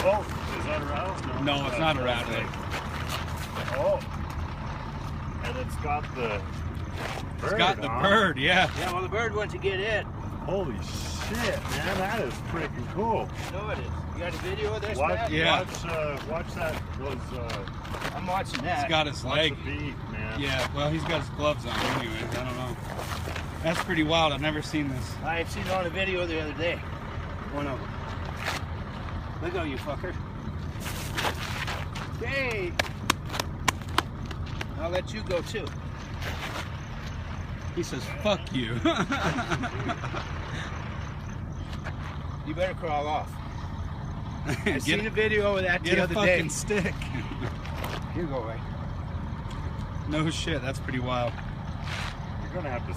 Oh, is that a rattlesnake? No, it's not a rattlesnake. Oh. And it's got the bird, It's got the bird, yeah. Yeah, well, the bird wants to get it. Holy shit, man, that is freaking cool. I know it is. You got a video of this, Watch, Matt? Yeah. watch that. I'm watching that. He's got his leg. Watch the beak, man. Yeah, well, he's got his gloves on anyways. I don't know. That's pretty wild. I've never seen this. I seen it on a video the other day. One of them. Look at you, fucker. Hey! I'll let you go too. He says, fuck you. You better crawl off. I seen a Get, video of that get the a other fucking day. stick. You go away. No shit, that's pretty wild. You're gonna have to